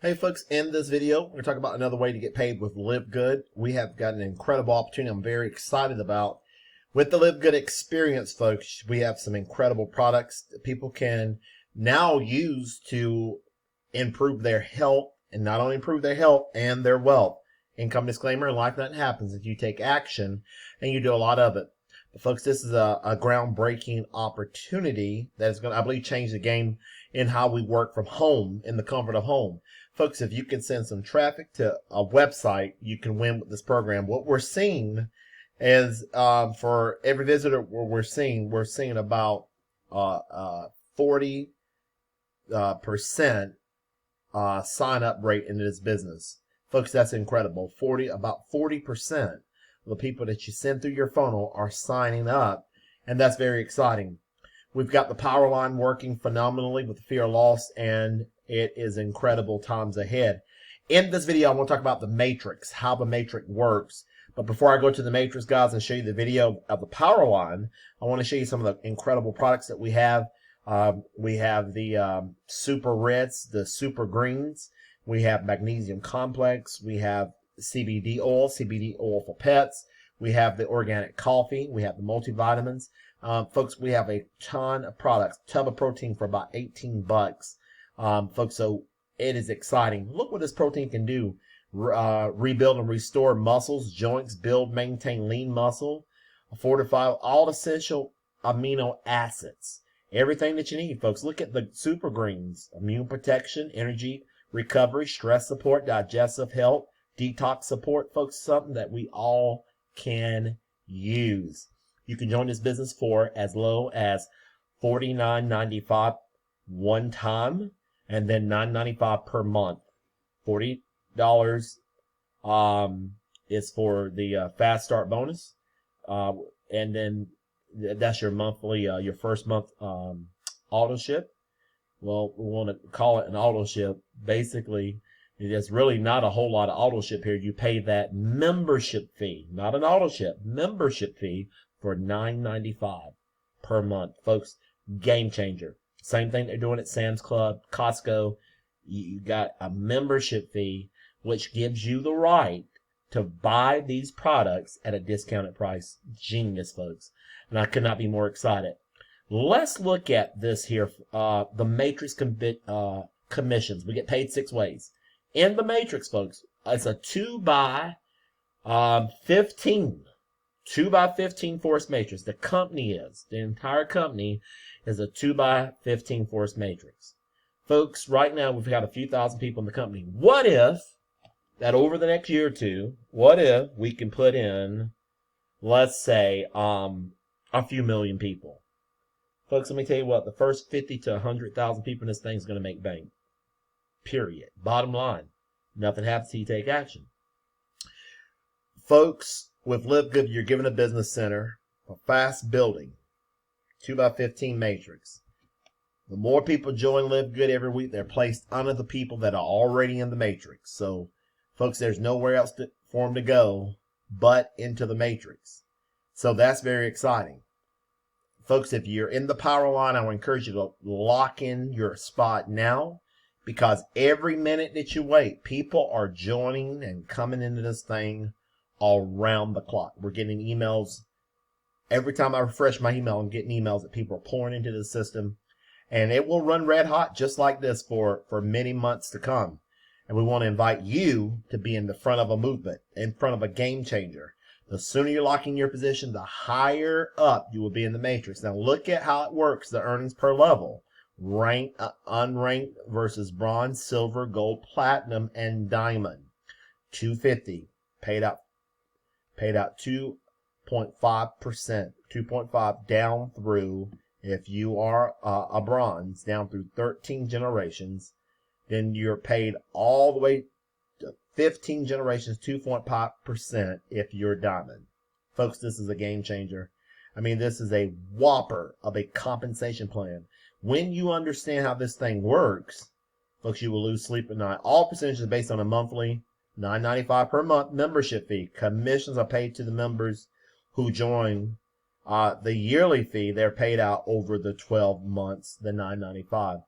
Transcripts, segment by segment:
Hey folks, in this video, we're going to talk about another way to get paid with Live Good. We have got an incredible opportunity I'm very excited about. With the Live Good experience, folks, we have some incredible products that people can now use to improve their health, and not only improve their health and their wealth. Income disclaimer, in life nothing happens if you take action, and you do a lot of it. But folks, this is a groundbreaking opportunity that is going to, I believe, change the game in how we work from home, in the comfort of home. Folks, if you can send some traffic to a website, you can win with this program. What we're seeing is for every visitor we're seeing about 40% sign up rate in this business. Folks, that's incredible. About 40% of the people that you send through your funnel are signing up, and that's very exciting. We've got the power line working phenomenally with the fear of loss, and it is incredible times ahead. In this video, I want to talk about the matrix, how the matrix works. But before I go to the matrix, guys, and show you the video of the power line, I want to show you some of the incredible products that we have. We have the super reds, the super greens. We have magnesium complex. We have CBD oil for pets. We have the organic coffee. We have the multivitamins. Folks, we have a ton of products. Tub of protein for about 18 bucks. Folks, so it is exciting. Look what this protein can do. Rebuild and restore muscles, joints, build, maintain lean muscle, fortify all essential amino acids. Everything that you need, folks. Look at the super greens. Immune protection, energy, recovery, stress support, digestive health, detox support. Folks, something that we all can use. You can join this business for as low as $49.95 one time, and then $9.95 per month. $40 is for the fast start bonus, and then that's your monthly, your first month auto ship. Well, we want to call it an auto ship. Basically, there's really not a whole lot of auto ship here. You pay that membership fee, not an auto ship, membership fee for $9.95 per month. Folks, game changer. Same thing they're doing at Sam's Club, Costco. You got a membership fee, which gives you the right to buy these products at a discounted price. Genius, folks. And I could not be more excited. Let's look at this here, the matrix commissions. We get paid 6 ways. In the matrix, folks, it's a 2 by 15. 2 by 15 force matrix. The entire company is a 2 by 15 force matrix. Folks, right now we've got a few thousand people in the company. What if that over the next year or two, what if we can put in, let's say, a few million people? Folks, let me tell you what, the first 50 to 100,000 people in this thing is going to make bank. Period. Bottom line, nothing happens till you take action. Folks, with Live Good, you're given a business center, a fast building, 2 by 15 matrix. The more people join Live Good every week, they're placed under the people that are already in the matrix. So, folks, there's nowhere else for them to go but into the matrix. So that's very exciting. Folks, if you're in the power line, I would encourage you to lock in your spot now, because every minute that you wait, people are joining and coming into this thing around the clock. We're getting emails. Every time I refresh my email, I'm getting emails that people are pouring into the system. And it will run red hot just like this for many months to come. And we want to invite you to be in the front of a movement, in front of a game changer. The sooner you're locking your position, the higher up you will be in the matrix. Now look at how it works, the earnings per level. Ranked, unranked versus bronze, silver, gold, platinum, and diamond. 250 paid out 2.5%, 2.5 down through, if you are a bronze, down through 13 generations, then you're paid all the way to 15 generations, 2.5% if you're diamond. Folks, this is a game changer. I mean, this is a whopper of a compensation plan. When you understand how this thing works, folks, you will lose sleep at night. All percentages are based on a monthly $9.95 per month membership fee. Commissions are paid to the members who join. The yearly fee, they're paid out over the 12 months, the $9.95.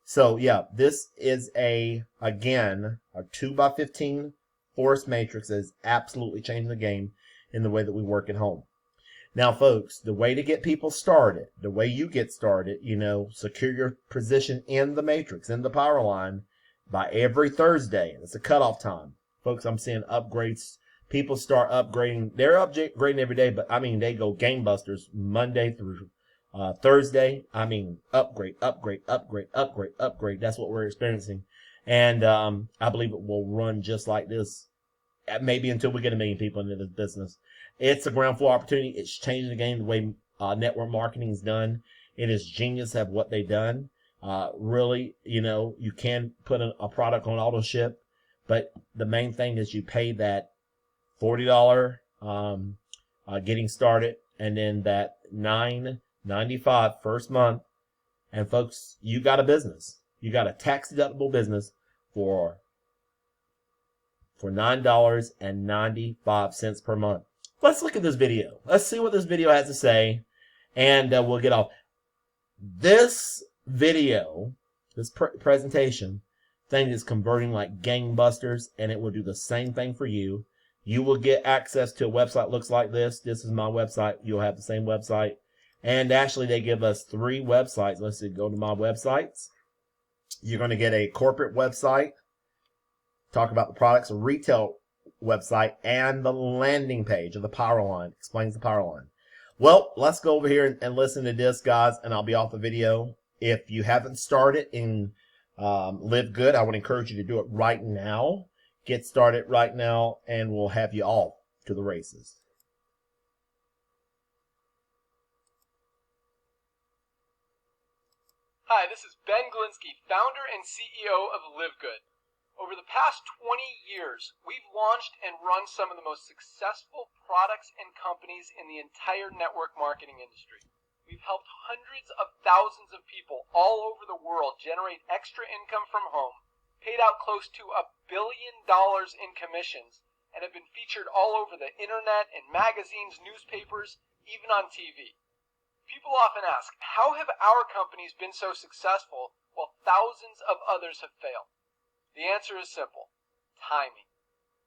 So yeah, this is again, a 2x15 forest matrix that is absolutely changing the game in the way that we work at home. Now, folks, the way to get people started, the way you get started, secure your position in the matrix, in the power line by every Thursday. It's a cutoff time. Folks, I'm seeing upgrades. People start upgrading. They're upgrading every day, but I mean, they go gangbusters Monday through Thursday. I mean, upgrade. That's what we're experiencing. And I believe it will run just like this, maybe until we get 1 million people into this business. It's a ground floor opportunity. It's changing the game, the way network marketing is done. It is genius of what they've done. Really, you can put a product on auto ship, but the main thing is you pay that $40 getting started, and then that $9.95 first month. And folks, you got a business. You got a tax deductible business for $9.95 per month. Let's look at this video. Let's see what this video has to say, and we'll get off. This video, this presentation thing is converting like gangbusters, and it will do the same thing for you. You will get access to a website that looks like this. This is my website. You'll have the same website. And actually, they give us 3 websites. Let's see, go to my websites. You're going to get a corporate website, talk about the products, a retail website, and the landing page of the power line. Explains the power line. Well, let's go over here and listen to this, guys, and I'll be off the video. If you haven't started in Live Good, I would encourage you to do it right now. Get started right now, and we'll have you off to the races. Hi, this is Ben Glinsky, founder and CEO of Live Good. Over the past 20 years, we've launched and run some of the most successful products and companies in the entire network marketing industry. We've helped hundreds of thousands of people all over the world generate extra income from home, paid out close to $1 billion in commissions, and have been featured all over the internet, in magazines, newspapers, even on TV. People often ask, how have our companies been so successful while thousands of others have failed? The answer is simple: timing.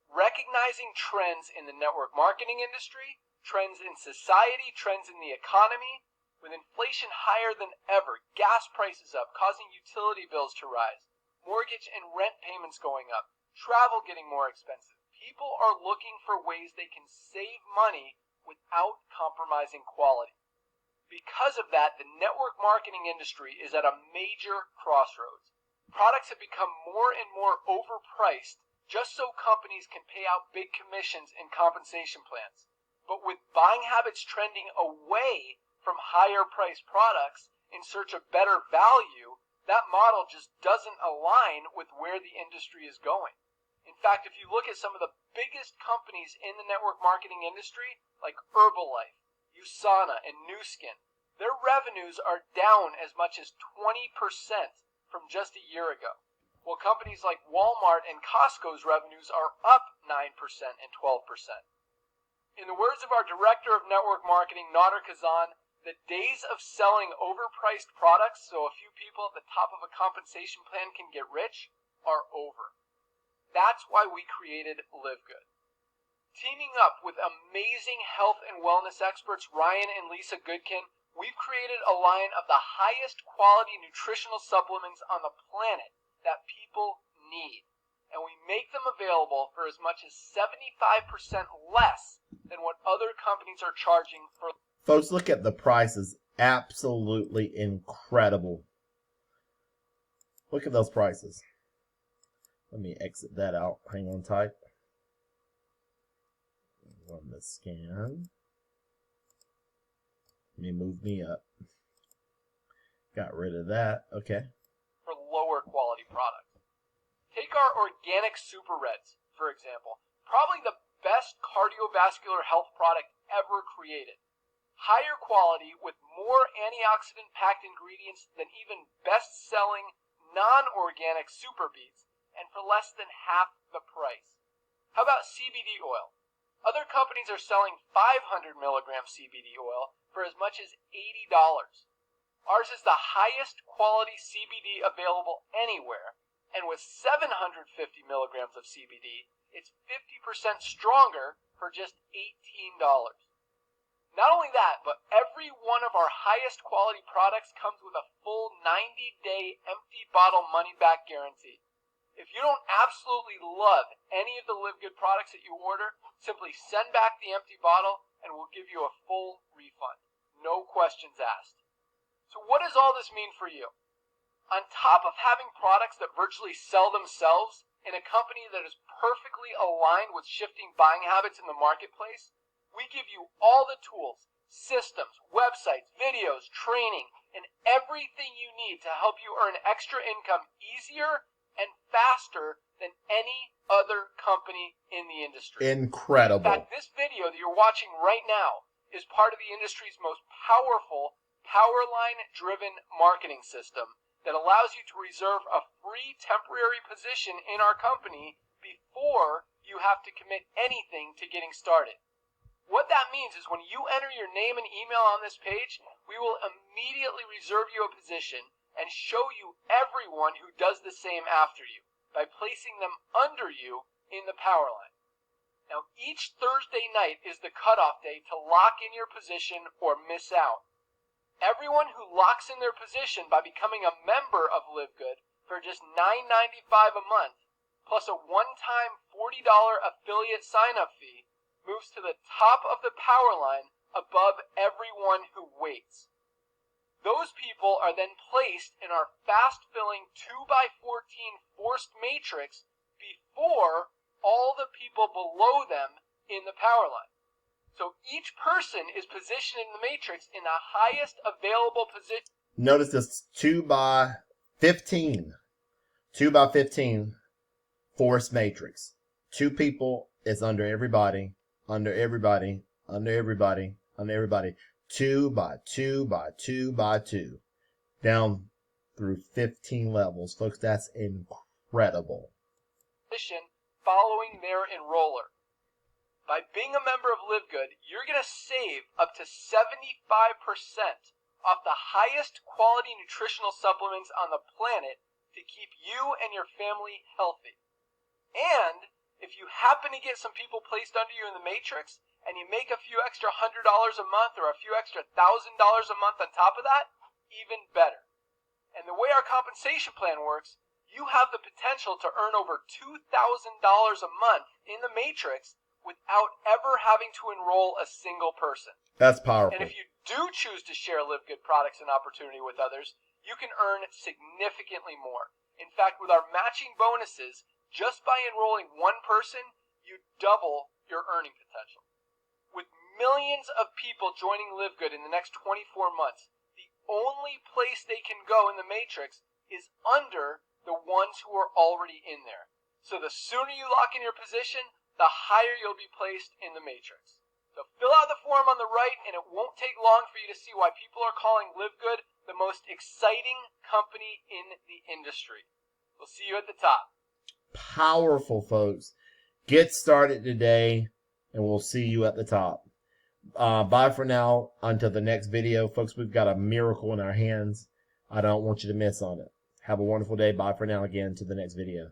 Recognizing trends in the network marketing industry, trends in society, trends in the economy. With inflation higher than ever, gas prices up, causing utility bills to rise, mortgage and rent payments going up, travel getting more expensive. People are looking for ways they can save money without compromising quality. Because of that, the network marketing industry is at a major crossroads. Products have become more and more overpriced just so companies can pay out big commissions and compensation plans. But with buying habits trending away from higher priced products in search of better value, that model just doesn't align with where the industry is going. In fact, if you look at some of the biggest companies in the network marketing industry, like Herbalife, USANA, and Nu Skin, their revenues are down as much as 20% from just a year ago, while companies like Walmart and Costco's revenues are up 9% and 12%. In the words of our Director of Network Marketing, Nader Kazan, the days of selling overpriced products so a few people at the top of a compensation plan can get rich are over. That's why we created Live Good. Teaming up with amazing health and wellness experts Ryan and Lisa Goodkin, we've created a line of the highest quality nutritional supplements on the planet that people need. And we make them available for as much as 75% less than what other companies are charging for. Folks, look at the prices. Absolutely incredible. Look at those prices. Let me exit that out. Hang on tight. Run the scan. Let me move me up. Got rid of that. Okay. For lower quality products. Take our organic Super Reds, for example. Probably the best cardiovascular health product ever created. Higher quality with more antioxidant-packed ingredients than even best-selling non-organic Super Beets, and for less than half the price. How about CBD oil? Other companies are selling 500 milligram CBD oil for as much as $80. Ours is the highest quality CBD available anywhere, and with 750 milligrams of CBD, it's 50% stronger for just $18. Not only that, but every one of our highest quality products comes with a full 90-day empty bottle money-back guarantee. If you don't absolutely love any of the Live Good products that you order, simply send back the empty bottle and we'll give you a full refund. No questions asked. So what does all this mean for you? On top of having products that virtually sell themselves in a company that is perfectly aligned with shifting buying habits in the marketplace, we give you all the tools, systems, websites, videos, training, and everything you need to help you earn extra income easier and faster than any other company in the industry. Incredible. In fact, this video that you're watching right now is part of the industry's most powerful Powerline-driven marketing system that allows you to reserve a free temporary position in our company before you have to commit anything to getting started. What that means is when you enter your name and email on this page, we will immediately reserve you a position and show you everyone who does the same after you by placing them under you in the Powerline. Now, each Thursday night is the cutoff day to lock in your position or miss out. Everyone who locks in their position by becoming a member of Live Good for just $9.95 a month, plus a one-time $40 affiliate sign-up fee, moves to the top of the Powerline above everyone who waits. Those people are then placed in our fast-filling 2x14 forced matrix before all the people below them in the Powerline. So each person is positioned in the matrix in the highest available position. Notice this 2x15. 2x15 forced matrix. Two people is under everybody. Under everybody, under everybody, under everybody. 2x2x2x2. Down through 15 levels. Folks, that's incredible. Following their enroller. By being a member of Live Good, you're going to save up to 75% off the highest quality nutritional supplements on the planet to keep you and your family healthy. And if you happen to get some people placed under you in the matrix and you make a few extra $100 a month or a few extra $1,000 a month on top of that, even better. And the way our compensation plan works, you have the potential to earn over $2,000 a month in the matrix without ever having to enroll a single person. That's powerful. And if you do choose to share Live Good products and opportunity with others, you can earn significantly more. In fact, with our matching bonuses, just by enrolling one person, you double your earning potential. With millions of people joining Live Good in the next 24 months, the only place they can go in the matrix is under the ones who are already in there. So the sooner you lock in your position, the higher you'll be placed in the matrix. So fill out the form on the right, and it won't take long for you to see why people are calling Live Good the most exciting company in the industry. We'll see you at the top. Powerful, folks. Get started today, and we'll see you at the top. Bye for now. Until the next video, folks, we've got a miracle in our hands. I don't want you to miss on it. Have a wonderful day. Bye for now again to the next video.